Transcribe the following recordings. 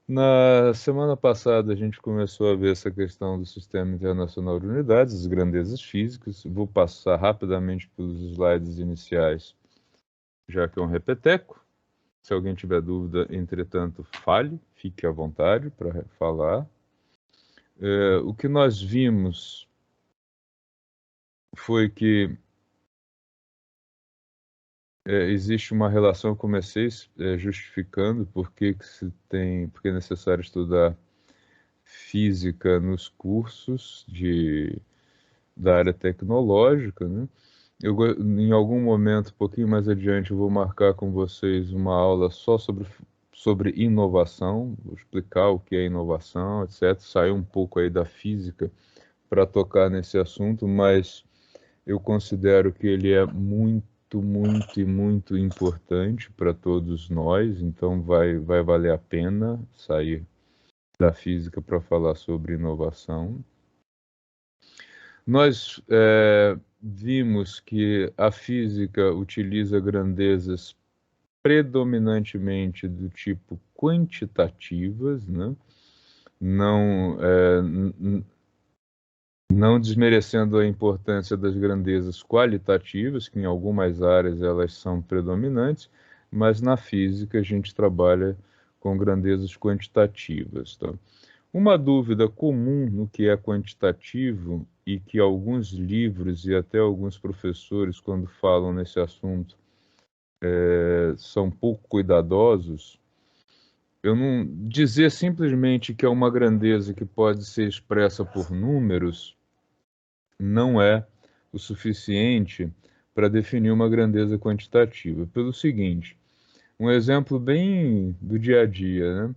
Na semana passada, a gente começou a ver essa questão do Sistema Internacional de Unidades, as grandezas físicas. Vou passar rapidamente pelos slides iniciais, já que é um repeteco. Se alguém tiver dúvida, entretanto, fale, fique à vontade para falar. O que nós vimos foi que existe uma relação, eu comecei justificando porque é necessário estudar física nos cursos da área tecnológica, né? Em algum momento, um pouquinho mais adiante, eu vou marcar com vocês uma aula só sobre inovação, vou explicar o que é inovação, etc. Sair um pouco aí da física para tocar nesse assunto, mas eu considero que ele é muito, muito e muito importante para todos nós, então vai valer a pena sair da física para falar sobre inovação. Nós vimos que a física utiliza grandezas predominantemente do tipo quantitativas, né? Não, não desmerecendo a importância das grandezas qualitativas, que em algumas áreas elas são predominantes, mas na física a gente trabalha com grandezas quantitativas. Tá? Uma dúvida comum no que é quantitativo e que alguns livros e até alguns professores, quando falam nesse assunto, são pouco cuidadosos, eu não dizer simplesmente que é uma grandeza que pode ser expressa por números não é o suficiente para definir uma grandeza quantitativa. Pelo seguinte, um exemplo bem do dia a dia, né?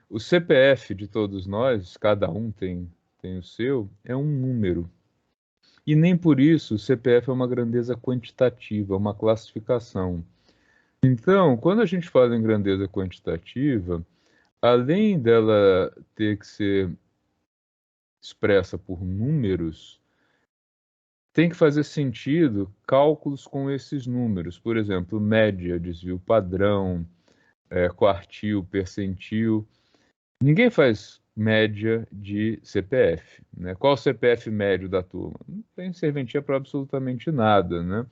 O CPF de todos nós, cada um tem o seu, é um número. E nem por isso o CPF é uma grandeza quantitativa, uma classificação. Então, quando a gente fala em grandeza quantitativa, além dela ter que ser expressa por números, tem que fazer sentido cálculos com esses números. Por exemplo, média, desvio padrão, quartil, percentil. Ninguém faz média de CPF, né? Qual o CPF médio da turma? Não tem serventia para absolutamente nada, né?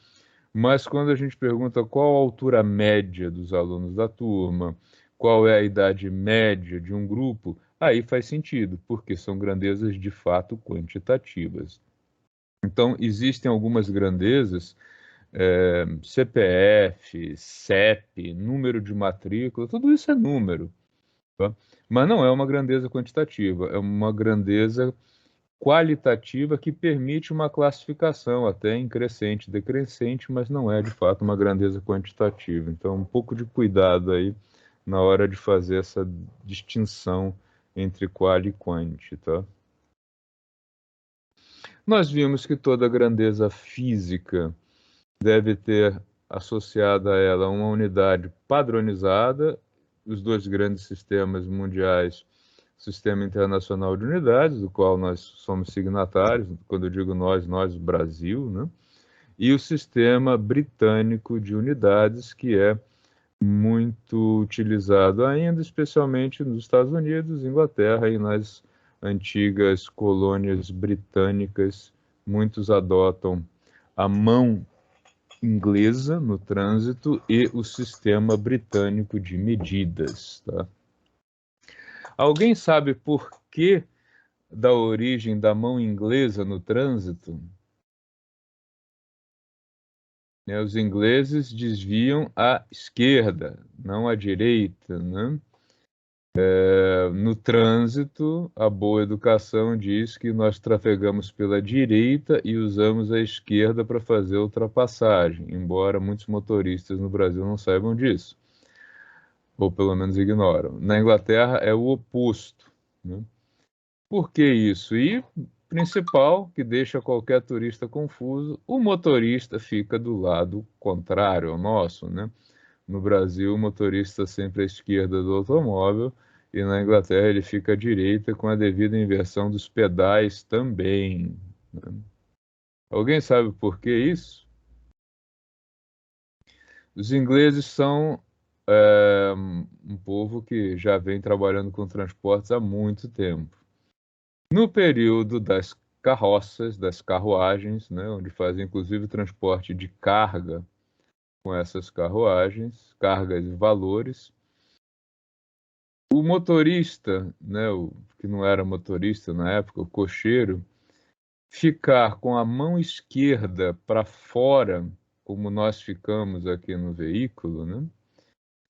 Mas quando a gente pergunta qual a altura média dos alunos da turma, qual é a idade média de um grupo, aí faz sentido, porque são grandezas de fato quantitativas. Então, existem algumas grandezas, CPF, CEP, número de matrícula, tudo isso é número. Tá? Mas não é uma grandeza quantitativa, é uma grandeza qualitativa que permite uma classificação até em crescente, decrescente, mas não é de fato uma grandeza quantitativa. Então, um pouco de cuidado aí na hora de fazer essa distinção entre qual e quant, tá? Nós vimos que toda grandeza física deve ter associada a ela uma unidade padronizada, os dois grandes sistemas mundiais, o Sistema Internacional de Unidades, do qual nós somos signatários, quando eu digo nós, Brasil, né? E o Sistema Britânico de Unidades, que é muito utilizado ainda, especialmente nos Estados Unidos, Inglaterra e nas antigas colônias britânicas. Muitos adotam a mão inglesa no trânsito e o sistema britânico de medidas. Tá? Alguém sabe por que da origem da mão inglesa no trânsito? Os ingleses desviam à esquerda, não à direita, né? No trânsito, a boa educação diz que nós trafegamos pela direita e usamos a esquerda para fazer a ultrapassagem, embora muitos motoristas no Brasil não saibam disso, ou pelo menos ignoram. Na Inglaterra é o oposto, né? Por que isso? E principal, que deixa qualquer turista confuso, o motorista fica do lado contrário ao nosso, né? No Brasil, o motorista sempre à esquerda do automóvel e na Inglaterra ele fica à direita com a devida inversão dos pedais também, né? Alguém sabe por que isso? Os ingleses são um povo que já vem trabalhando com transportes há muito tempo. No período das carroças, das carruagens, né, onde fazem inclusive o transporte de carga com essas carruagens, cargas e valores, o motorista, né, o que não era motorista na época, o cocheiro, ficar com a mão esquerda para fora, como nós ficamos aqui no veículo, né,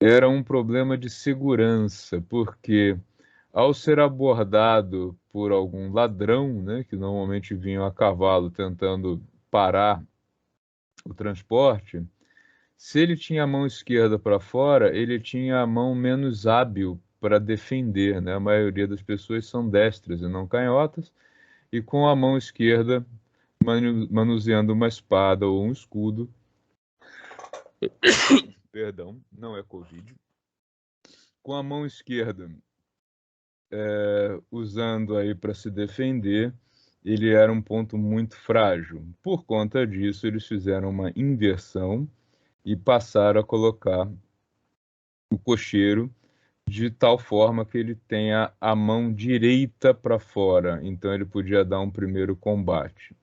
era um problema de segurança, porque ao ser abordado por algum ladrão, né, que normalmente vinham a cavalo tentando parar o transporte, se ele tinha a mão esquerda para fora, ele tinha a mão menos hábil para defender, né? A maioria das pessoas são destras e não canhotas, e com a mão esquerda manuseando uma espada ou um escudo, perdão, não é Covid, com a mão esquerda usando aí para se defender, ele era um ponto muito frágil. Por conta disso, eles fizeram uma inversão e passaram a colocar o cocheiro de tal forma que ele tenha a mão direita para fora, então ele podia dar um primeiro combate.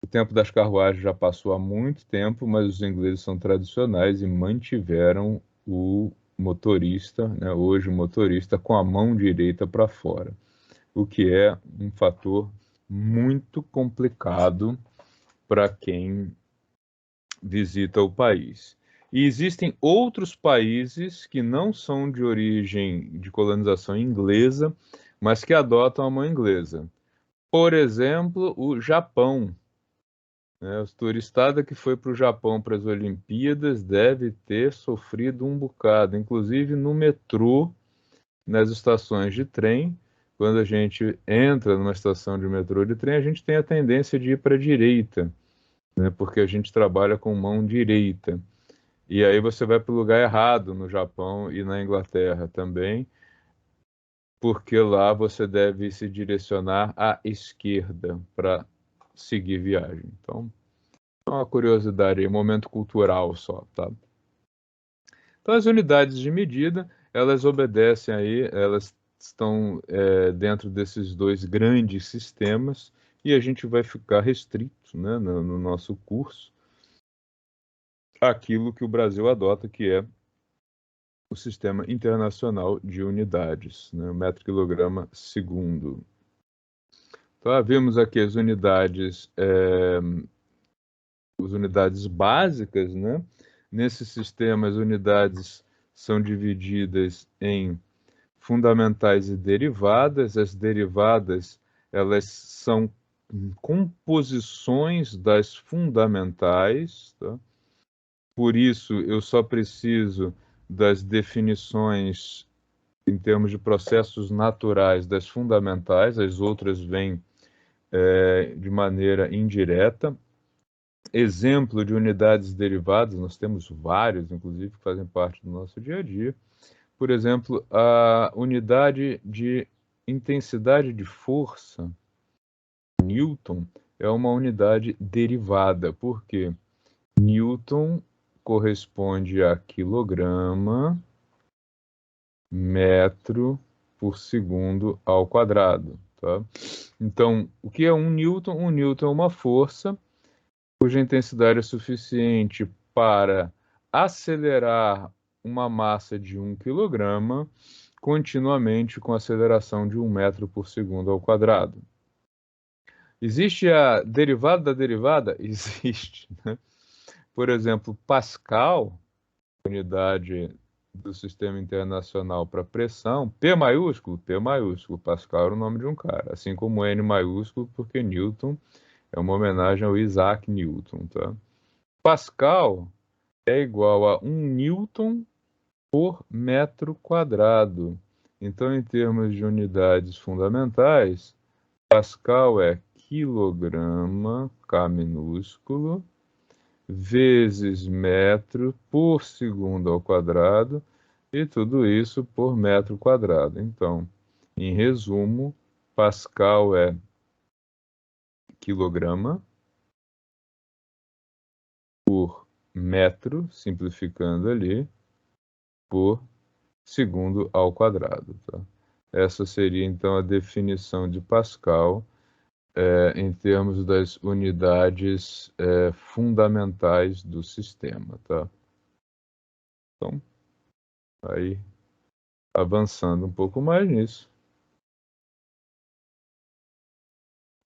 O tempo das carruagens já passou há muito tempo, mas os ingleses são tradicionais e mantiveram o motorista, né, hoje o motorista, com a mão direita para fora, o que é um fator muito complicado para quem visita o país. E existem outros países que não são de origem de colonização inglesa, mas que adotam a mão inglesa. Por exemplo, o Japão, né? O turistada que foi para o Japão para as Olimpíadas deve ter sofrido um bocado, inclusive no metrô, nas estações de trem. Quando a gente entra numa estação de metrô de trem, a gente tem a tendência de ir para a direita, né? Porque a gente trabalha com mão direita. E aí você vai para o lugar errado no Japão e na Inglaterra também, porque lá você deve se direcionar à esquerda para seguir viagem. Então, é uma curiosidade aí, um momento cultural só, tá? Então, as unidades de medida, elas obedecem aí, elas estão dentro desses dois grandes sistemas e a gente vai ficar restrito, né, no nosso curso àquilo que o Brasil adota, que é o Sistema Internacional de Unidades, né, o metro quilograma segundo. Então, vimos aqui as unidades básicas, né? Nesse sistema, as unidades são divididas em fundamentais e derivadas. As derivadas, elas são composições das fundamentais, tá? Por isso, eu só preciso das definições em termos de processos naturais das fundamentais, as outras vêm de maneira indireta. Exemplo de unidades derivadas, nós temos vários, inclusive, que fazem parte do nosso dia a dia. Por exemplo, a unidade de intensidade de força, Newton, é uma unidade derivada, porque Newton corresponde a quilograma metro por segundo ao quadrado, tá? Então, o que é um Newton? Um Newton é uma força cuja intensidade é suficiente para acelerar uma massa de 1 kg continuamente com aceleração de 1 metro por segundo ao quadrado. Existe a derivada da derivada? Existe, né? Por exemplo, Pascal, unidade do Sistema Internacional para pressão, P maiúsculo, P maiúsculo, Pascal era o nome de um cara, assim como N maiúsculo, porque Newton é uma homenagem ao Isaac Newton, tá? Pascal é igual a 1 newton por metro quadrado. Então, em termos de unidades fundamentais, Pascal é quilograma, K minúsculo, vezes metro por segundo ao quadrado, e tudo isso por metro quadrado. Então, em resumo, Pascal é quilograma por metro, simplificando ali, por segundo ao quadrado. Tá? Essa seria, então, a definição de Pascal em termos das unidades fundamentais do sistema. Tá? Então, aí, avançando um pouco mais nisso,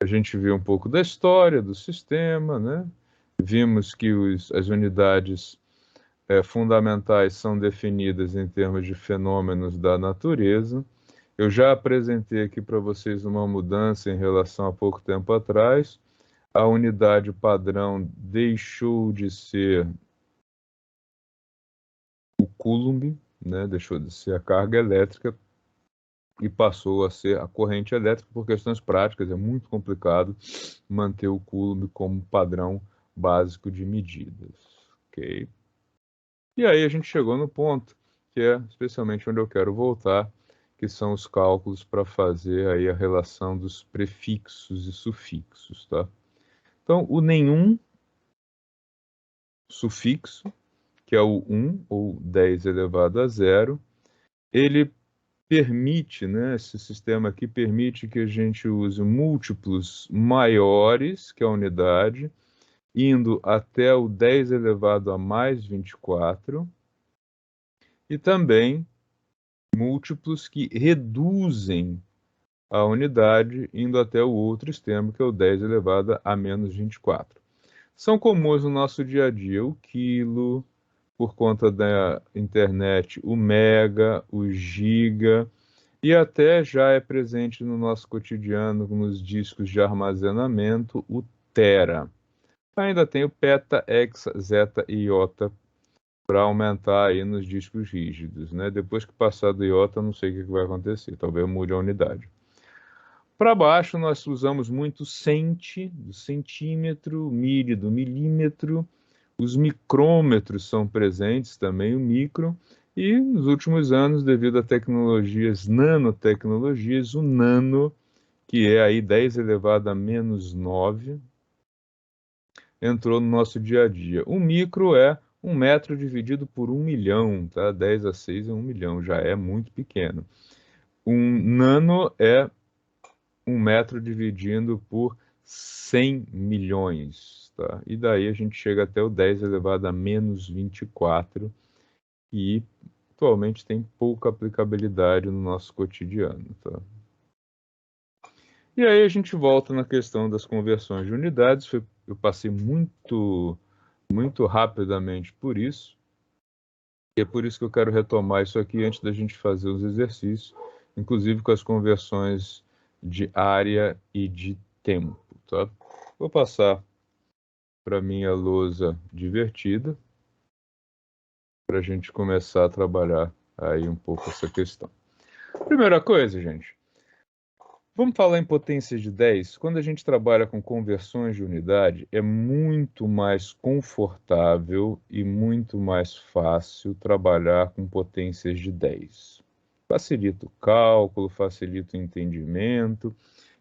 a gente viu um pouco da história do sistema, né? Vimos que as unidades fundamentais são definidas em termos de fenômenos da natureza. Eu já apresentei aqui para vocês uma mudança em relação a pouco tempo atrás. A unidade padrão deixou de ser o coulomb, né? Deixou de ser a carga elétrica e passou a ser a corrente elétrica por questões práticas. É muito complicado manter o coulomb como padrão básico de medidas. Ok? E aí a gente chegou no ponto que é especialmente onde eu quero voltar, que são os cálculos para fazer aí a relação dos prefixos e sufixos, tá? Então, o nenhum sufixo, que é o 1 ou 10 elevado a zero, ele permite, né, esse sistema aqui permite que a gente use múltiplos maiores que a unidade, indo até o 10 elevado a mais 24, e também múltiplos que reduzem a unidade, indo até o outro extremo, que é o 10 elevado a menos 24. São comuns no nosso dia a dia o quilo, por conta da internet, o mega, o giga, e até já é presente no nosso cotidiano, nos discos de armazenamento, o tera. Ainda tem o peta, hexa, zeta e iota para aumentar aí nos discos rígidos, né? Depois que passar do iota, não sei o que vai acontecer, talvez mude a unidade. Para baixo, nós usamos muito centi, do centímetro, milho, do milímetro. Os micrômetros são presentes também, o micro. E nos últimos anos, devido a tecnologias, nanotecnologias, o nano, que é aí 10 elevado a menos 9, entrou no nosso dia a dia. O micro é 1 metro dividido por 1 milhão, tá? 10 a 6 é 1 milhão, já é muito pequeno. Um nano é 1 metro dividindo por 100 milhões, tá? E daí a gente chega até o 10 elevado a menos 24, e atualmente tem pouca aplicabilidade no nosso cotidiano, tá? E aí a gente volta na questão das conversões de unidades. Eu passei muito rapidamente por isso, e é por isso que eu quero retomar isso aqui antes da gente fazer os exercícios, inclusive com as conversões de área e de tempo, tá? Vou passar para minha lousa divertida para a gente começar a trabalhar aí um pouco essa questão. Primeira coisa, gente, vamos falar em potências de 10. Quando a gente trabalha com conversões de unidade, é muito mais confortável e muito mais fácil trabalhar com potências de 10. Facilita o cálculo, facilita o entendimento.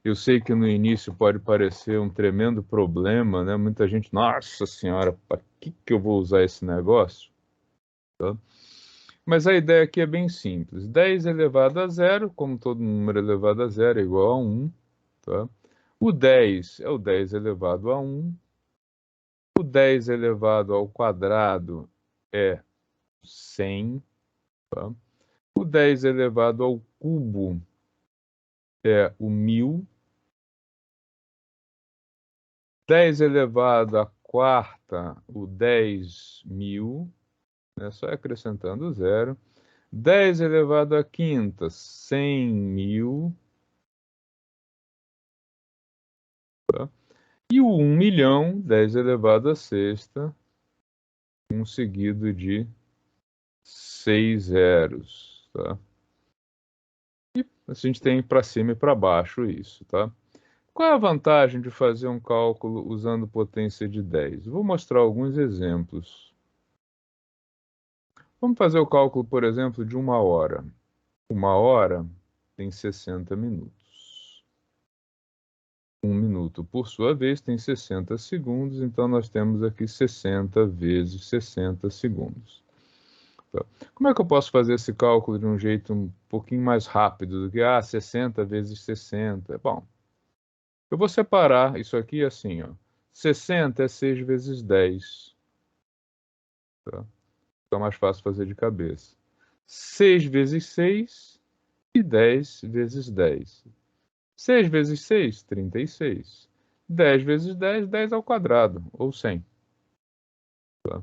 Eu sei que no início pode parecer um tremendo problema, né? Muita gente, nossa senhora, para que eu vou usar esse negócio? Tá? Mas a ideia aqui é bem simples. 10 elevado a zero, como todo número elevado a zero, é igual a 1. Tá? O 10 é o 10 elevado a 1. O 10 elevado ao quadrado é 100. Tá? O 10 elevado ao cubo é o 1000. 10 elevado à quarta, o 10.000, né? Só acrescentando zero. 10 elevado à quinta, 100.000. Tá? E o 1 milhão, 10 elevado à sexta, um seguido de 6 zeros. Tá? E a gente tem para cima e para baixo isso. Tá? Qual é a vantagem de fazer um cálculo usando potência de 10? Vou mostrar alguns exemplos. Vamos fazer o cálculo, por exemplo, de 1 hora. 1 hora tem 60 minutos. 1 minuto, por sua vez, tem 60 segundos, então nós temos aqui 60 vezes 60 segundos. Tá? Como é que eu posso fazer esse cálculo de um jeito um pouquinho mais rápido do que 60 vezes 60? Bom, eu vou separar isso aqui assim, ó. 60 é 6 vezes 10. Tá? Fica mais fácil fazer de cabeça. 6 vezes 6 e 10 vezes 10. 6 vezes 6, 36. 10 vezes 10, 10 ao quadrado, ou 100. Tá?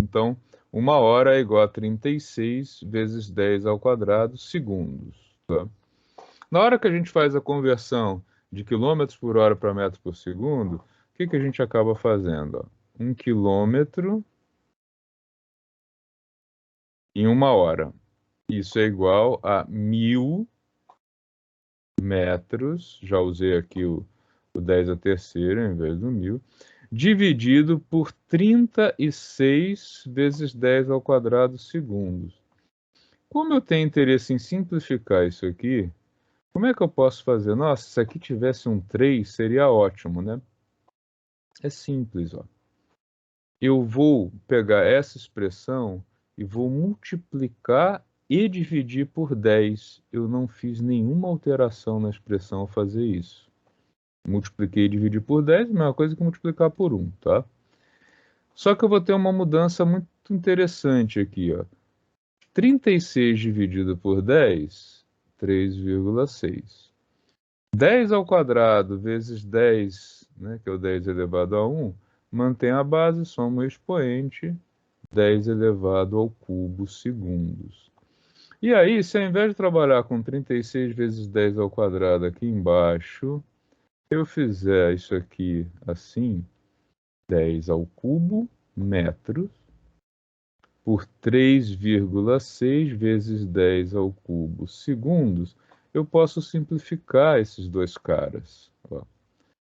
Então, 1 hora é igual a 36 vezes 10 ao quadrado segundos. Tá? Na hora que a gente faz a conversão de quilômetros por hora para metro por segundo, o que que a gente acaba fazendo? Ó? 1 quilômetro em 1 hora. Isso é igual a 1.000 metros, já usei aqui o 10 a terceira em vez do 1.000, dividido por 36 vezes 10 ao quadrado segundos. Como eu tenho interesse em simplificar isso aqui, como é que eu posso fazer? Nossa, se aqui tivesse um 3, seria ótimo, né? É simples, ó. Eu vou pegar essa expressão e vou multiplicar e dividir por 10. Eu não fiz nenhuma alteração na expressão ao fazer isso. Multipliquei e dividi por 10, a mesma coisa que multiplicar por 1, tá? Só que eu vou ter uma mudança muito interessante aqui, ó. 36 dividido por 10, 3,6. 10 ao quadrado vezes 10, né, que é o 10 elevado a 1, mantém a base, soma o expoente, 10 elevado ao cubo segundos. E aí, se ao invés de trabalhar com 36 vezes 10 ao quadrado aqui embaixo, eu fizer isso aqui assim, 10 ao cubo metros, por 3,6 vezes 10 ao cubo segundos, eu posso simplificar esses dois caras. Ó,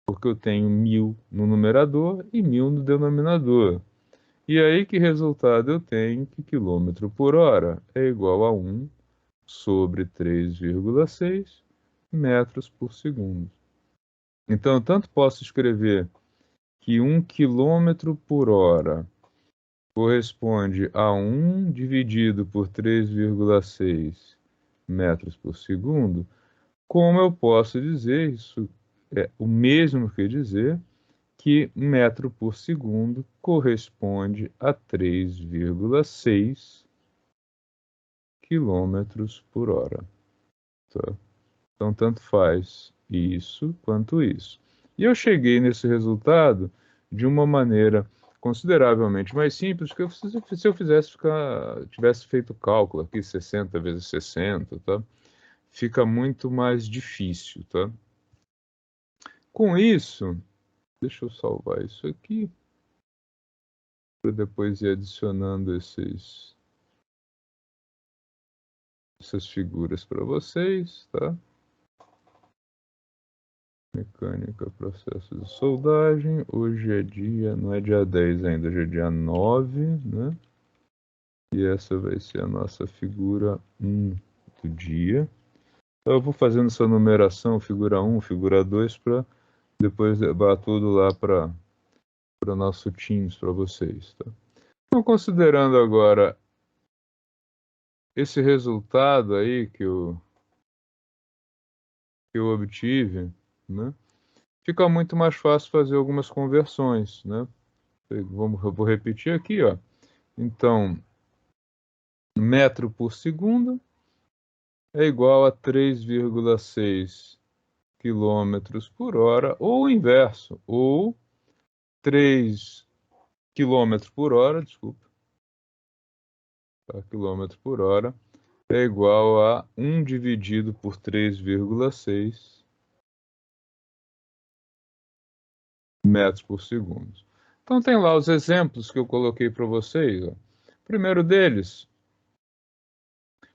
porque eu tenho 1.000 no numerador e 1.000 no denominador. E aí que resultado eu tenho? Que quilômetro por hora é igual a 1 sobre 3,6 metros por segundo. Então, eu tanto posso escrever que 1 quilômetro por hora corresponde a 1 dividido por 3,6 metros por segundo, como eu posso dizer, isso é o mesmo que dizer que metro por segundo corresponde a 3,6 quilômetros por hora. Tá? Então, tanto faz isso quanto isso. E eu cheguei nesse resultado de uma maneira consideravelmente mais simples, que se eu tivesse feito o cálculo aqui, 60 vezes 60, tá? Fica muito mais difícil, tá? Com isso, deixa eu salvar isso aqui, para depois ir adicionando essas figuras para vocês, tá? Mecânica, processo de soldagem. Hoje é dia, não é dia 10 ainda, hoje é dia 9, né? E essa vai ser a nossa figura 1 do dia. Então, eu vou fazendo essa numeração, figura 1, figura 2, para depois levar tudo lá para o nosso Teams, para vocês, tá? Então, considerando agora esse resultado aí que eu obtive, né? Fica muito mais fácil fazer algumas conversões, né? Eu vou repetir aqui, ó. Então, metro por segundo é igual a 3,6 quilômetros por hora, ou o inverso, ou 3 quilômetros por hora, desculpa, tá? Quilômetro por hora é igual a 1 dividido por 3,6 metros por segundo. Então, tem lá os exemplos que eu coloquei para vocês. Ó. Primeiro deles,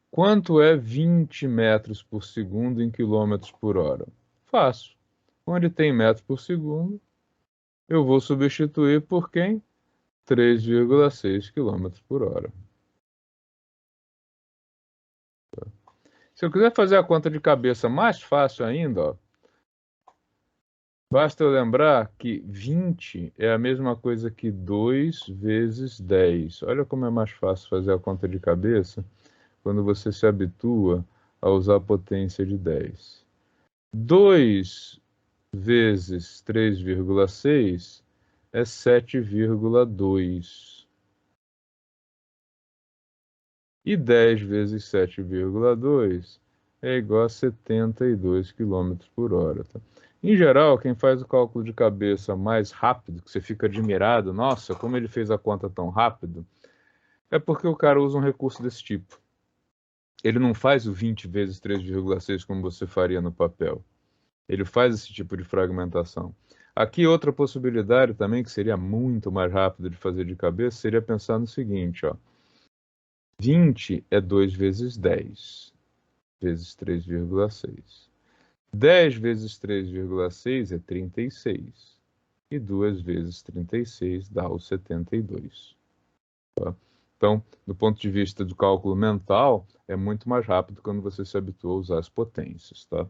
quanto é 20 metros por segundo em quilômetros por hora? Fácil. Onde tem metro por segundo, eu vou substituir por quem? 3,6 quilômetros por hora. Se eu quiser fazer a conta de cabeça mais fácil ainda, ó, Basta eu lembrar que 20 é a mesma coisa que 2 vezes 10. Olha como é mais fácil fazer a conta de cabeça quando você se habitua a usar a potência de 10. 2 vezes 3,6 é 7,2. E 10 vezes 7,2 é igual a 72 quilômetros por hora. Tá? Em geral, quem faz o cálculo de cabeça mais rápido, que você fica admirado, nossa, como ele fez a conta tão rápido, é porque o cara usa um recurso desse tipo. Ele não faz o 20 vezes 3,6 como você faria no papel. Ele faz esse tipo de fragmentação. Aqui, outra possibilidade também, que seria muito mais rápido de fazer de cabeça, seria pensar no seguinte, ó. 20 é 2 vezes 10, vezes 3,6. 10 vezes 3,6 é 36. E 2 vezes 36 dá o 72. Tá? Então, do ponto de vista do cálculo mental, é muito mais rápido quando você se habitua a usar as potências. Tá?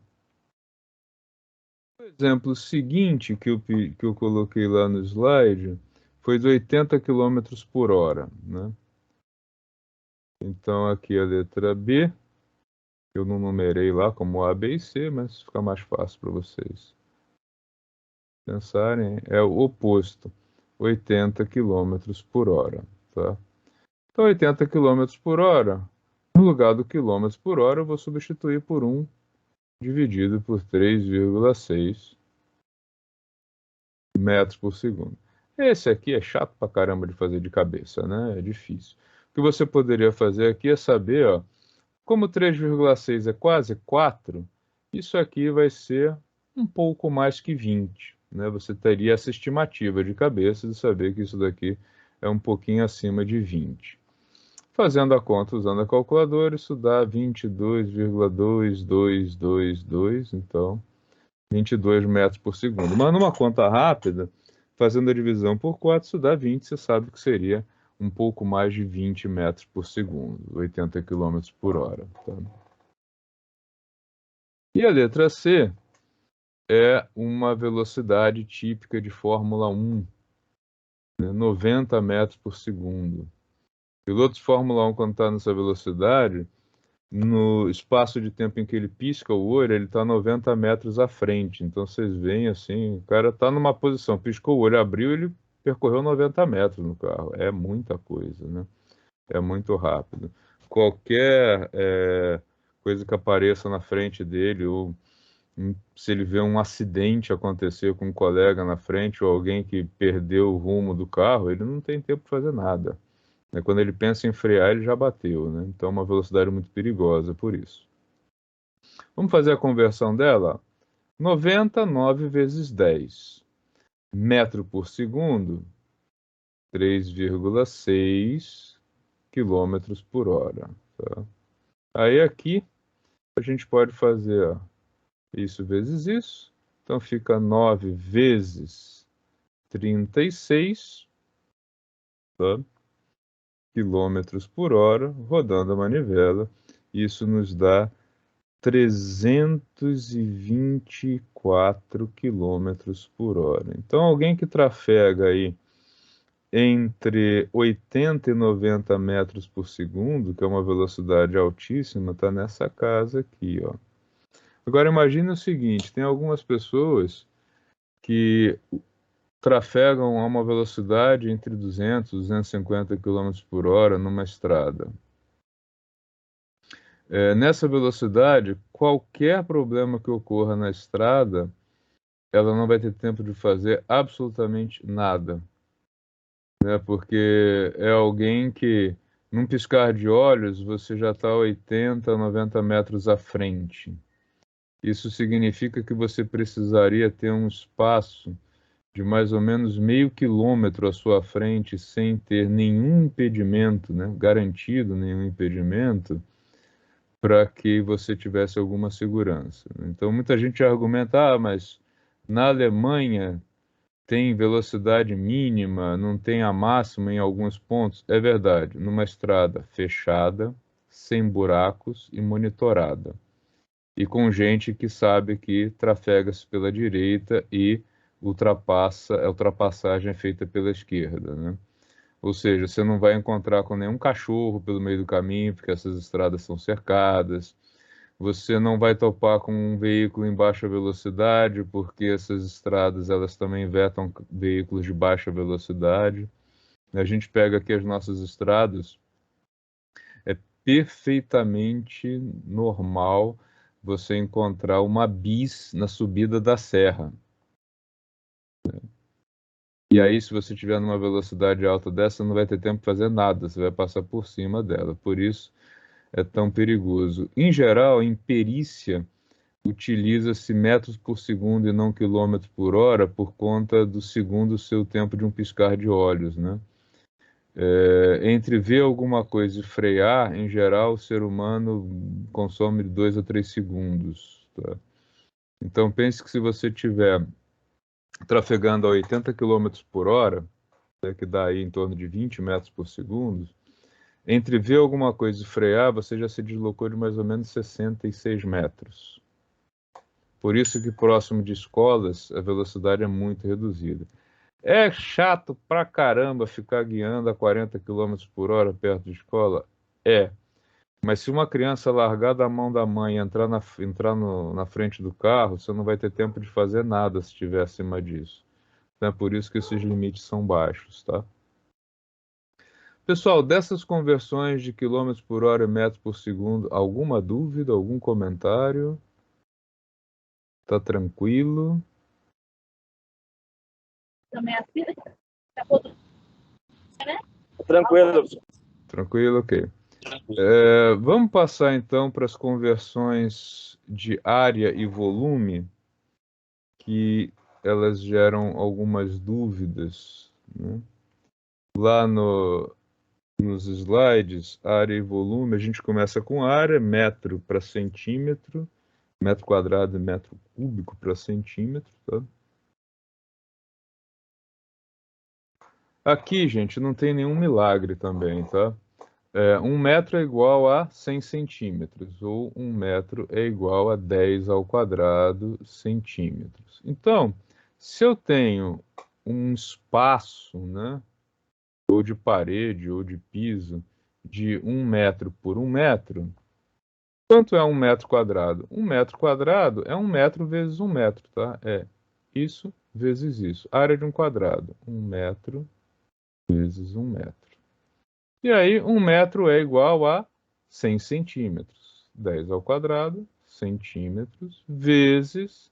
O exemplo seguinte que eu coloquei lá no slide foi de 80 quilômetros por hora. Né? Então, aqui a letra B, eu não numerei lá como A, B e C, mas fica mais fácil para vocês pensarem. É o oposto, 80 quilômetros por hora. Tá? Então, 80 quilômetros por hora, no lugar do quilômetros por hora, eu vou substituir por 1 dividido por 3,6 metros por segundo. Esse aqui é chato pra caramba de fazer de cabeça, né? É difícil. O que você poderia fazer aqui é saber, ó, como 3,6 é quase 4, isso aqui vai ser um pouco mais que 20, né? Você teria essa estimativa de cabeça de saber que isso daqui é um pouquinho acima de 20. Fazendo a conta usando a calculadora, isso dá 22,2222, então 22 metros por segundo. Mas numa conta rápida, fazendo a divisão por 4, isso dá 20, você sabe que seria um pouco mais de 20 metros por segundo, 80 quilômetros por hora. Tá? E a letra C é uma velocidade típica de Fórmula 1, né, 90 metros por segundo. O piloto de Fórmula 1, quando está nessa velocidade, no espaço de tempo em que ele pisca o olho, ele está 90 metros à frente. Então vocês veem assim, o cara está numa posição, piscou o olho, abriu, ele percorreu 90 metros no carro. É muita coisa, né? É muito rápido. Qualquer coisa que apareça na frente dele, ou se ele vê um acidente acontecer com um colega na frente, ou alguém que perdeu o rumo do carro, ele não tem tempo para fazer nada. Né? Quando ele pensa em frear, ele já bateu, né? Então é uma velocidade muito perigosa por isso. Vamos fazer a conversão dela? 99 vezes 10 metro por segundo, 3,6 quilômetros por hora. Tá? Aí aqui a gente pode fazer ó, isso vezes isso. Então fica 9 vezes 36, tá? Quilômetros por hora, rodando a manivela. Isso nos dá 324 quilômetros por hora. Então, alguém que trafega aí entre 80 e 90 metros por segundo, que é uma velocidade altíssima, está nessa casa aqui, ó. Agora, imagine o seguinte, tem algumas pessoas que trafegam a uma velocidade entre 200 e 250 quilômetros por hora numa estrada. Nessa velocidade, qualquer problema que ocorra na estrada, ela não vai ter tempo de fazer absolutamente nada, né? Porque é alguém que, num piscar de olhos, você já está 80, 90 metros à frente. Isso significa que você precisaria ter um espaço de mais ou menos meio quilômetro à sua frente sem ter nenhum impedimento, né? Garantido nenhum impedimento, para que você tivesse alguma segurança. Então, muita gente argumenta, mas na Alemanha tem velocidade mínima, não tem a máxima em alguns pontos. É verdade, numa estrada fechada, sem buracos e monitorada. e com gente que sabe que trafega-se pela direita e a ultrapassagem é feita pela esquerda, né? Ou seja, você não vai encontrar com nenhum cachorro pelo meio do caminho, porque essas estradas são cercadas. Você não vai topar com um veículo em baixa velocidade, porque essas estradas elas também vetam veículos de baixa velocidade. A gente pega aqui as nossas estradas, é perfeitamente normal você encontrar uma bis na subida da serra. E aí, se você estiver numa velocidade alta dessa, não vai ter tempo para fazer nada, você vai passar por cima dela. Por isso é tão perigoso. Em geral, em perícia, utiliza-se metros por segundo e não quilômetros por hora por conta do segundo ser o tempo de um piscar de olhos, né? Entre ver alguma coisa e frear, em geral, o ser humano consome de 2 a 3 segundos, tá? Então, pense que se você estiver trafegando a 80 quilômetros por hora, né, que dá aí em torno de 20 metros por segundo, entre ver alguma coisa e frear, você já se deslocou de mais ou menos 66 metros. Por isso que próximo de escolas a velocidade é muito reduzida. É chato pra caramba ficar guiando a 40 quilômetros por hora perto de escola? É. Mas se uma criança largar da mão da mãe e entrar na frente do carro, você não vai ter tempo de fazer nada se estiver acima disso. Então é por isso que esses limites são baixos, tá? Pessoal, dessas conversões de quilômetros por hora e metros por segundo, alguma dúvida, algum comentário? Tá tranquilo? Também assim, tá todo, né? Tranquilo. Tranquilo, ok. Vamos passar então para as conversões de área e volume, que elas geram algumas dúvidas, né? Lá nos slides, área e volume, a gente começa com área, metro para centímetro, metro quadrado e metro cúbico para centímetro, tá? Aqui, gente, não tem nenhum milagre também, tá? 1 metro é igual a 100 centímetros, ou 1 metro é igual a 10 ao quadrado centímetros. Então, se eu tenho um espaço, né, ou de parede, ou de piso, de 1 metro por 1 metro, quanto é 1 metro quadrado? 1 metro quadrado é 1 metro vezes 1 metro, tá? É isso vezes isso. Área de um quadrado, 1 metro vezes 1 metro. E aí, 1 metro é igual a 100 centímetros. 10 ao quadrado, centímetros, vezes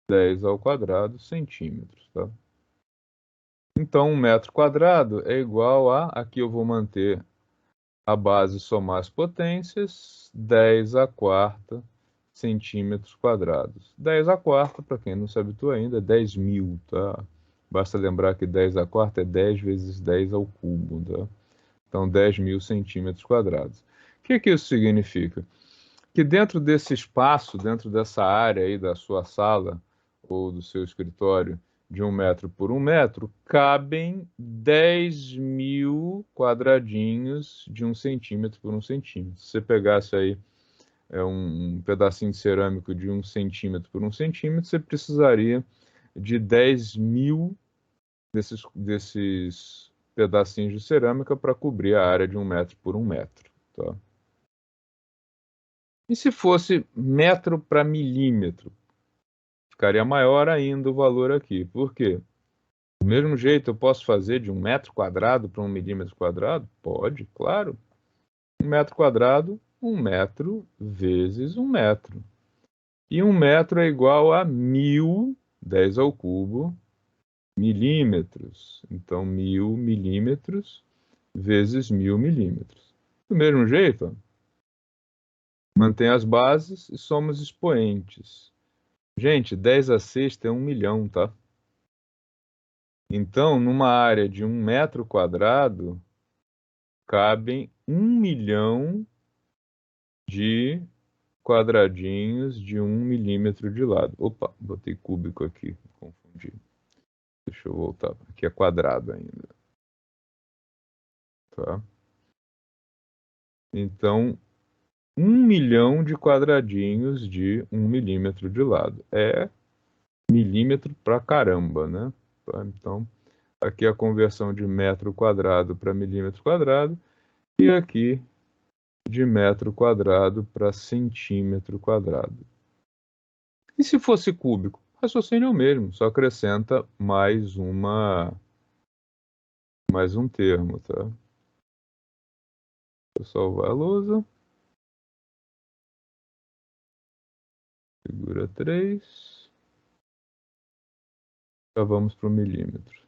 10 ao quadrado, centímetros, tá? Então, 1 metro quadrado é igual a, aqui eu vou manter a base somar as potências, 10 à quarta centímetros quadrados. 10 à quarta, para quem não se habitua ainda, é 10.000, tá? Basta lembrar que 10 à quarta é 10 vezes 10 ao cubo, tá? Então, 10.000 centímetros quadrados. O que que isso significa? Que dentro desse espaço, dentro dessa área aí da sua sala ou do seu escritório, de 1 metro por 1 metro, cabem 10.000 quadradinhos de 1 centímetro por 1 centímetro. Se você pegasse aí um pedacinho de cerâmico de 1 centímetro por 1 centímetro, você precisaria de 10.000 desses pedacinhos de cerâmica para cobrir a área de 1 metro por 1 metro, tá? E se fosse metro para milímetro? Ficaria maior ainda o valor aqui. Por quê? Do mesmo jeito, eu posso fazer de 1 metro quadrado para 1 milímetro quadrado? Pode, claro. 1 metro quadrado, 1 metro vezes 1 metro. E 1 metro é igual a 1.000, 10 ao cubo, milímetros. Então, 1.000 milímetros vezes 1.000 milímetros. Do mesmo jeito, ó, mantém as bases e somos expoentes. Gente, 10 a sexta é 1 milhão, tá? Então, numa área de 1 metro quadrado, cabem 1 milhão de quadradinhos de 1 milímetro de lado. Opa, botei cúbico aqui, confundi. Deixa eu voltar. Aqui é quadrado ainda. Tá? Então, 1 milhão de quadradinhos de 1 milímetro de lado. É milímetro pra caramba, né? Então, aqui a conversão de metro quadrado para milímetro quadrado e aqui de metro quadrado para centímetro quadrado. E se fosse cúbico? O raciocínio é o mesmo, só acrescenta mais um termo, tá? Vou salvar a lousa. Figura 3. Já vamos para o milímetro.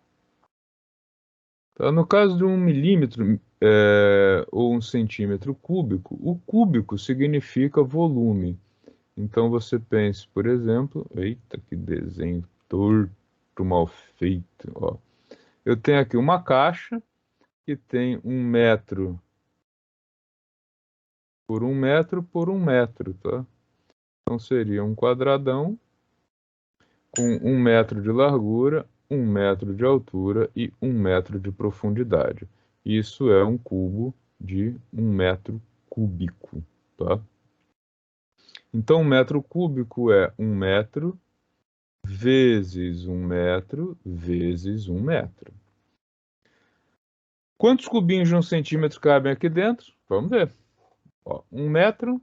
Tá? No caso de 1 milímetro ou 1 centímetro cúbico, o cúbico significa volume. Então você pense, por exemplo, eita, que desenho torto, mal feito. Ó. Eu tenho aqui uma caixa que tem 1 metro por 1 metro por 1 metro, tá? Então seria um quadradão com 1 metro de largura, 1 metro de altura e 1 metro de profundidade. Isso é um cubo de 1 metro cúbico, tá? Então, 1 metro cúbico é 1 metro vezes 1 metro vezes 1 metro. Quantos cubinhos de 1 centímetro cabem aqui dentro? Vamos ver. Ó, 1 metro,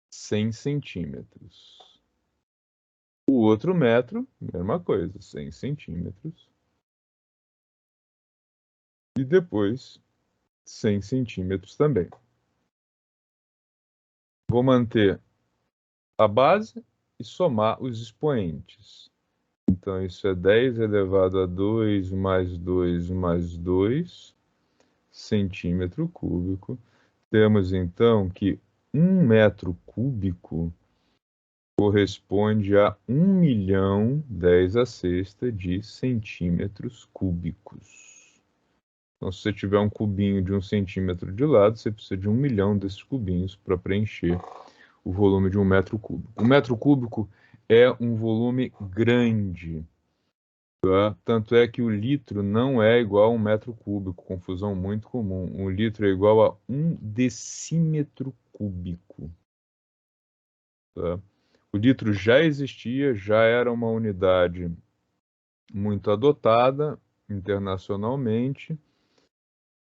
100 centímetros. O outro metro, mesma coisa, 100 centímetros. E depois 100 centímetros também. Vou manter a base e somar os expoentes. Então, isso é 10 elevado a 2 mais 2 mais 2 centímetro cúbico. Temos, então, que 1 metro cúbico corresponde a 1 milhão 10 a sexta de centímetros cúbicos. Então, se você tiver um cubinho de 1 centímetro de lado, você precisa de 1 milhão desses cubinhos para preencher o volume de 1 metro cúbico. O metro cúbico é um volume grande, tá? Tanto é que o litro não é igual a 1 metro cúbico, confusão muito comum. Um litro é igual a 1 decímetro cúbico. Tá? O litro já existia, já era uma unidade muito adotada internacionalmente,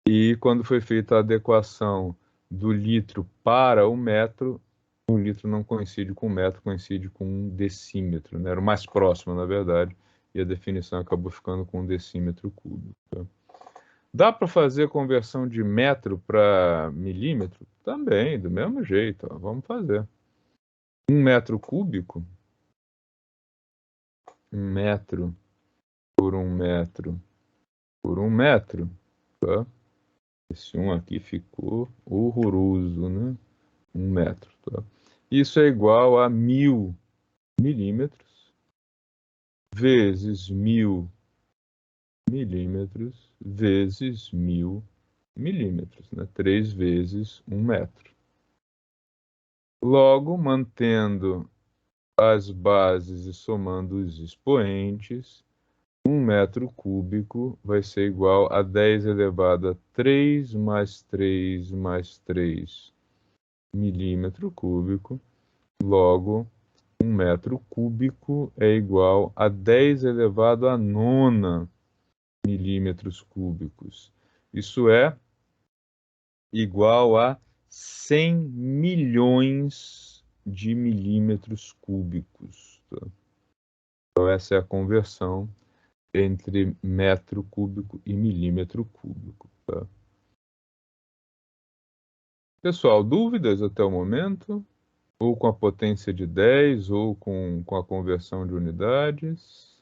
e quando foi feita a adequação do litro para o metro, o litro não coincide com o metro, coincide com 1 decímetro, né? Era o mais próximo, na verdade, e a definição acabou ficando com 1 decímetro cúbico. Tá? Dá para fazer conversão de metro para milímetro? Também, do mesmo jeito. Ó. Vamos fazer. 1 metro cúbico, 1 metro por 1 metro por 1 metro, tá? Esse 1 aqui ficou horroroso, né? 1 metro, tá? Isso é igual a 1000 milímetros vezes 1000 milímetros vezes 1000 milímetros, né? 3 vezes 1 metro. Logo, mantendo as bases e somando os expoentes, 1 metro cúbico vai ser igual a 10 elevado a 3 mais 3 mais 3 milímetro cúbico. Logo, 1 metro cúbico é igual a 10 elevado a 9 milímetros cúbicos. Isso é igual a 100 milhões de milímetros cúbicos. Tá? Então, essa é a conversão entre metro cúbico e milímetro cúbico. Tá? Pessoal, dúvidas até o momento? Ou com a potência de 10, ou com a conversão de unidades?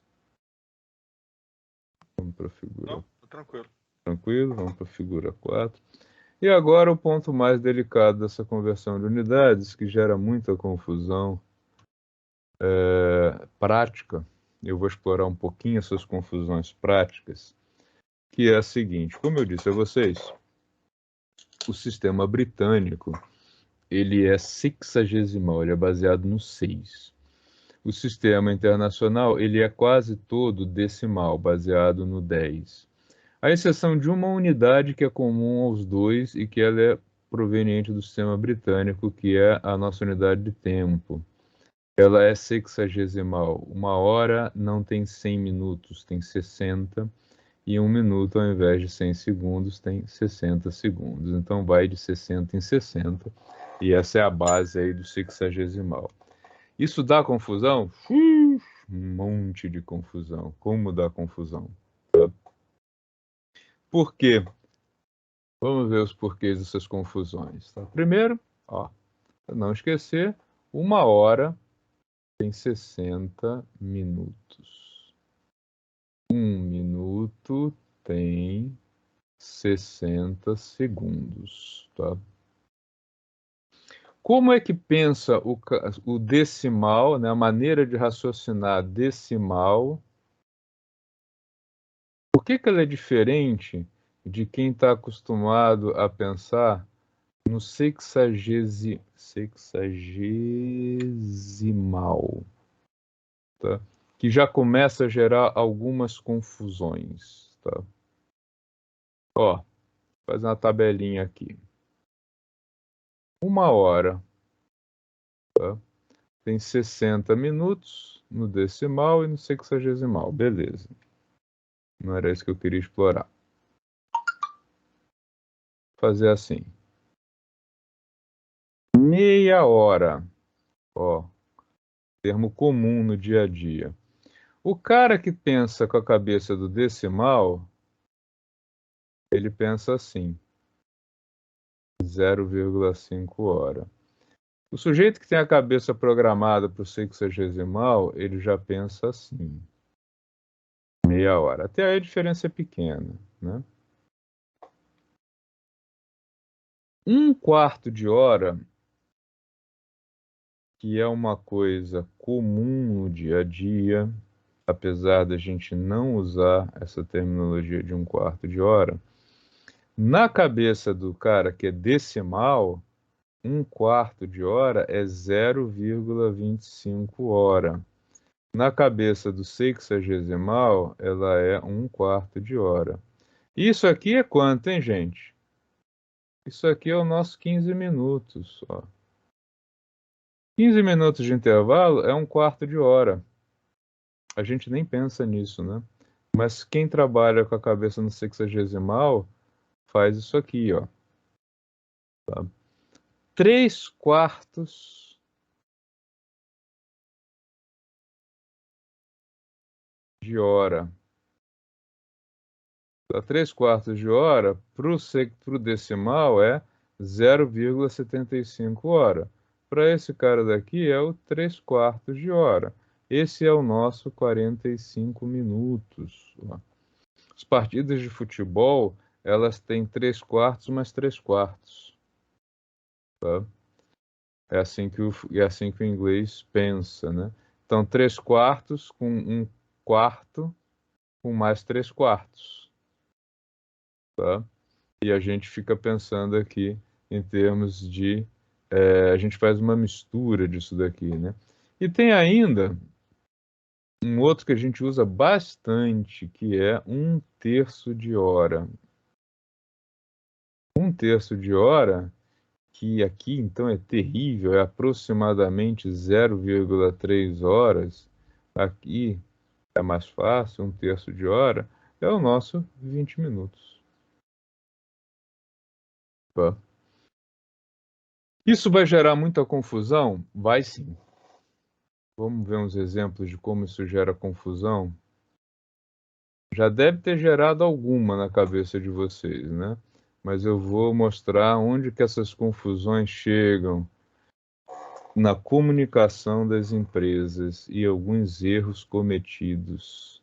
Vamos para a figura. Não, tranquilo. Tranquilo, vamos para a figura 4. E agora o ponto mais delicado dessa conversão de unidades, que gera muita confusão prática. Eu vou explorar um pouquinho essas confusões práticas, que é a seguinte: como eu disse a vocês, o sistema britânico ele é sexagesimal, ele é baseado no 6. O sistema internacional ele é quase todo decimal, baseado no 10. A exceção de uma unidade que é comum aos dois e que ela é proveniente do sistema britânico, que é a nossa unidade de tempo. Ela é sexagesimal. 1 hora não tem 100 minutos, tem 60. E 1 minuto, ao invés de 100 segundos, tem 60 segundos. Então, vai de 60 em 60. E essa é a base aí do sexagesimal. Isso dá confusão? Um monte de confusão. Como dá confusão? Por quê? Vamos ver os porquês dessas confusões. Tá? Primeiro, para não esquecer, 1 hora tem 60 minutos. 1 minuto tem 60 segundos. Tá? Como é que pensa o decimal, né, a maneira de raciocinar decimal? Por que ela é diferente de quem está acostumado a pensar no sexagesimal, tá? Que já começa a gerar algumas confusões. Tá? Ó, faz uma tabelinha aqui. 1 hora, tá? Tem 60 minutos no decimal e no sexagesimal. Beleza. Não era isso que eu queria explorar. Fazer assim. Meia hora. Ó, termo comum no dia a dia. O cara que pensa com a cabeça do decimal, ele pensa assim. 0,5 hora. O sujeito que tem a cabeça programada para o sexagesimal, ele já pensa assim. Meia hora. Até aí a diferença é pequena, né? 1/4 de hora, que é uma coisa comum no dia a dia, apesar da gente não usar essa terminologia de 1/4 de hora, na cabeça do cara que é decimal, 1/4 de hora é 0,25 hora. Na cabeça do sexagesimal, ela é 1/4 de hora. Isso aqui é quanto, hein, gente? Isso aqui é o nosso 15 minutos. Ó. 15 minutos de intervalo é 1/4 de hora. A gente nem pensa nisso, né? Mas quem trabalha com a cabeça no sexagesimal faz isso aqui, ó. Tá? 3/4 de hora. 3/4 de hora para o decimal é 0,75 hora. Para esse cara daqui é o 3/4 de hora. Esse é o nosso 45 minutos. As partidas de futebol, elas têm 3/4 mais 3/4. Tá? É assim que o inglês pensa, né? Então, 3/4 com 1/4 com mais 3/4. Tá? E a gente fica pensando aqui em termos de... a gente faz uma mistura disso daqui, né? E tem ainda um outro que a gente usa bastante, que é 1/3 de hora. 1/3 de hora, que aqui então é terrível, é aproximadamente 0,3 horas. Aqui é mais fácil, 1/3 de hora, é o nosso 20 minutos. Tá? Isso vai gerar muita confusão? Vai sim. Vamos ver uns exemplos de como isso gera confusão? Já deve ter gerado alguma na cabeça de vocês, né? Mas eu vou mostrar onde que essas confusões chegam na comunicação das empresas e alguns erros cometidos.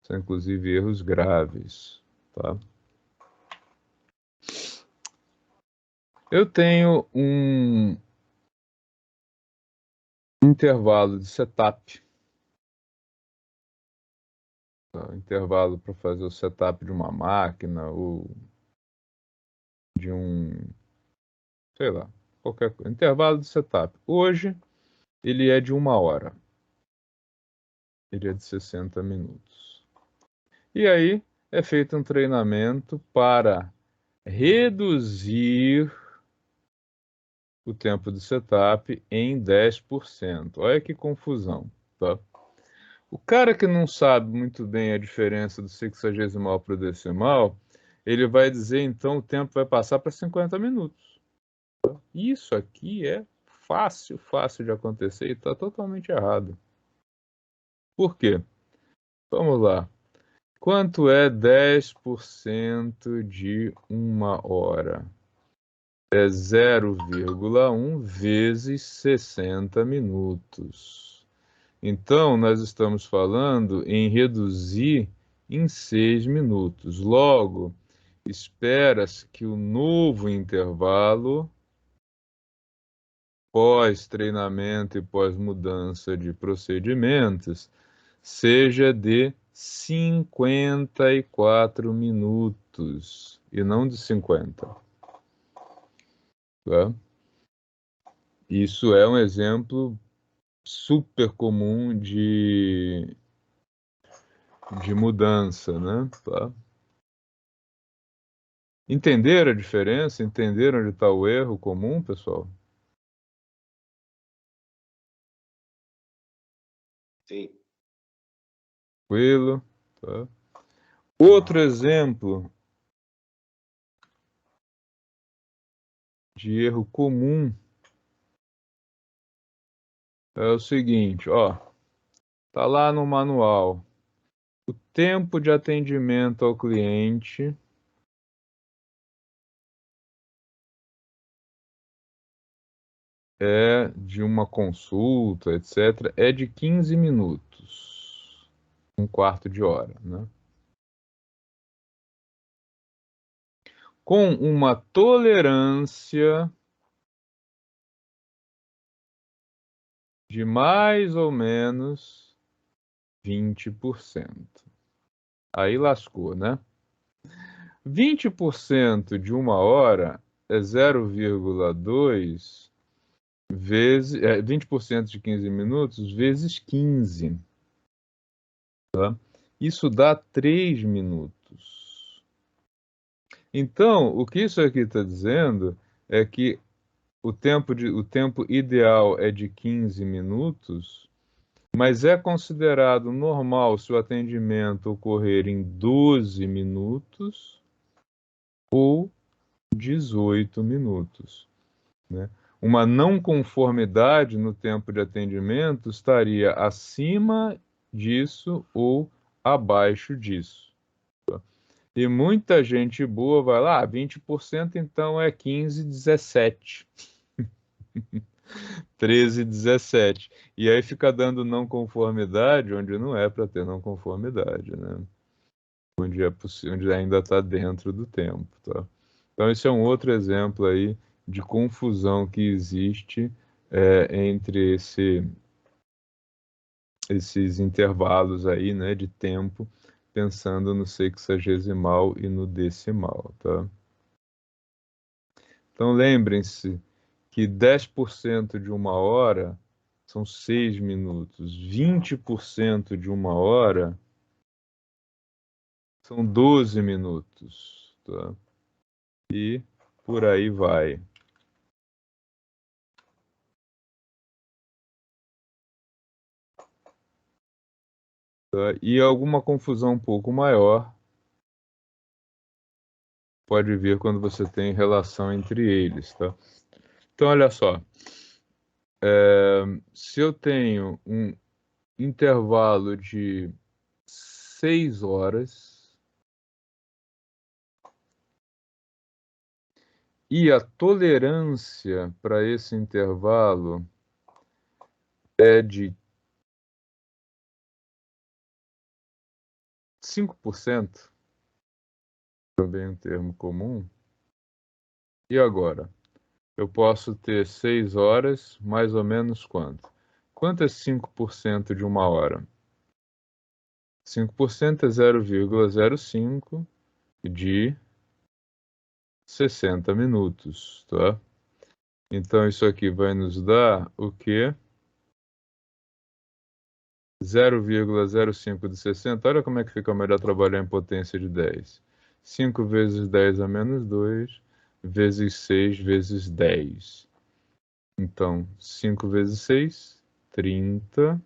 São inclusive erros graves, tá? Eu tenho um intervalo de setup, tá? Intervalo para fazer o setup de uma máquina ou de sei lá, qualquer coisa. Intervalo de setup. Hoje ele é de 1 hora. Ele é de 60 minutos. E aí é feito um treinamento para reduzir o tempo de setup em 10%. Olha que confusão, tá? O cara que não sabe muito bem a diferença do sexagesimal para o decimal, ele vai dizer, então, o tempo vai passar para 50 minutos. Isso aqui é fácil de acontecer e está totalmente errado. Por quê? Vamos lá. Quanto é 10% de 1 hora? É 0,1 vezes 60 minutos. Então, nós estamos falando em reduzir em 6 minutos. Logo, espera-se que o novo intervalo, pós-treinamento e pós-mudança de procedimentos, seja de 54 minutos e não de 50. Tá? Isso é um exemplo super comum de mudança, né? Tá? Entenderam a diferença? Entenderam onde está o erro comum, pessoal? Sim. Tranquilo, tá? Outro exemplo de erro comum é o seguinte, ó, tá lá no manual. O tempo de atendimento ao cliente de uma consulta, etc., é de 15 minutos, 1/4 de hora, né? Com uma tolerância de mais ou menos 20%. Aí lascou, né? 20% de 1 hora é 0,2 vezes 20% de 15 minutos vezes 15. Tá? Isso dá 3 minutos. Então, o que isso aqui está dizendo é que o tempo ideal é de 15 minutos, mas é considerado normal se o atendimento ocorrer em 12 minutos ou 18 minutos. Né? Uma não conformidade no tempo de atendimento estaria acima disso ou abaixo disso. Tá? E muita gente boa vai lá, 20% então é 15, 17. 13, 17. E aí fica dando não conformidade onde não é para ter não conformidade, né? Onde é possível, onde ainda está dentro do tempo, tá? Então esse é um outro exemplo aí de confusão que existe entre esses intervalos aí, né, de tempo, pensando no sexagesimal e no decimal, tá? Então lembrem-se que 10% de 1 hora são 6 minutos, 20% de 1 hora são 12 minutos, tá? E por aí vai. Tá? E alguma confusão um pouco maior pode vir quando você tem relação entre eles, tá? Então, olha só. Se eu tenho um intervalo de 6 horas e a tolerância para esse intervalo é de 5%, também um termo comum. E agora? Eu posso ter 6 horas, mais ou menos quanto? Quanto é 5% de 1 hora? 5% é 0,05 de 60 minutos, tá? Então, isso aqui vai nos dar o quê? 0,05 de 60. Olha como é que fica melhor trabalhar em potência de 10. 5 vezes 10 a menos 2, vezes 6 vezes 10. Então, 5 vezes 6, 30.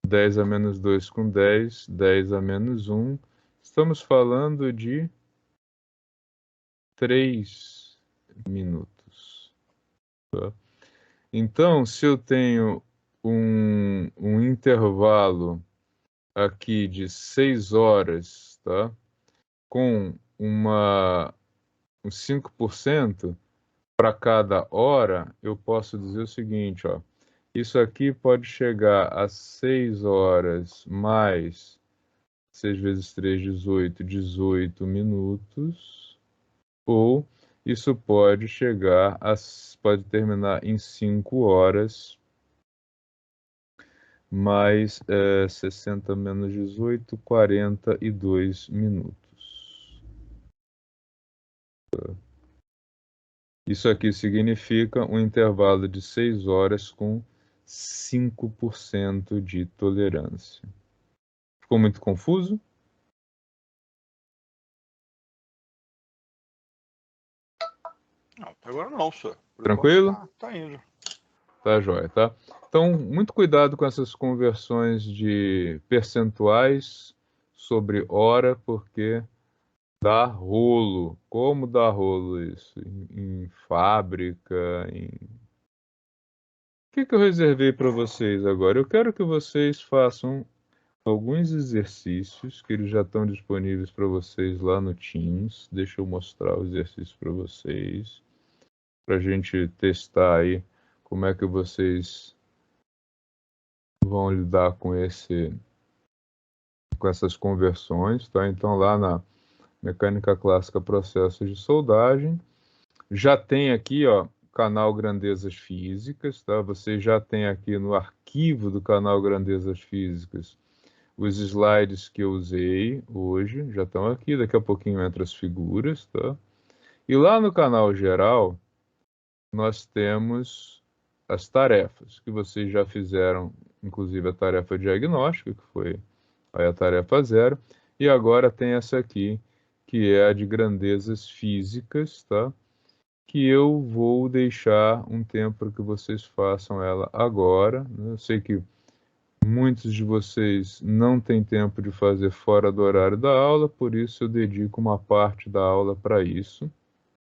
10 a menos 2 com 10, 10 a menos 1. Estamos falando de 3 minutos. Tá? Então, se eu tenho um intervalo aqui de 6 horas, tá? Com um 5% para cada hora, eu posso dizer o seguinte, ó. Isso aqui pode chegar a 6 horas mais 6 vezes 3, 18, 18 minutos. Ou isso pode pode terminar em 5 horas mais 60 menos 18, 42 minutos. Isso aqui significa um intervalo de 6 horas com 5% de tolerância. Ficou muito confuso? Não, agora não, senhor. Tranquilo? Tá indo. Tá joia, tá? Então, muito cuidado com essas conversões de percentuais sobre hora, porque dá rolo. Como dá rolo isso? Em fábrica, O que eu reservei para vocês agora? Eu quero que vocês façam alguns exercícios que eles já estão disponíveis para vocês lá no Teams. Deixa eu mostrar o exercício para vocês, para a gente testar aí como é que vocês vão lidar com essas conversões, tá? Então lá na mecânica clássica processos de soldagem, já tem aqui, ó, canal Grandezas Físicas, tá? Você já tem aqui no arquivo do canal Grandezas Físicas os slides que eu usei hoje, já estão aqui, daqui a pouquinho entra as figuras, tá? E lá no canal geral, nós temos as tarefas que vocês já fizeram, inclusive a tarefa diagnóstica, que foi aí a tarefa 0, e agora tem essa aqui, que é a de grandezas físicas, tá? Que eu vou deixar um tempo para que vocês façam ela agora, né? Eu sei que muitos de vocês não têm tempo de fazer fora do horário da aula, por isso eu dedico uma parte da aula para isso.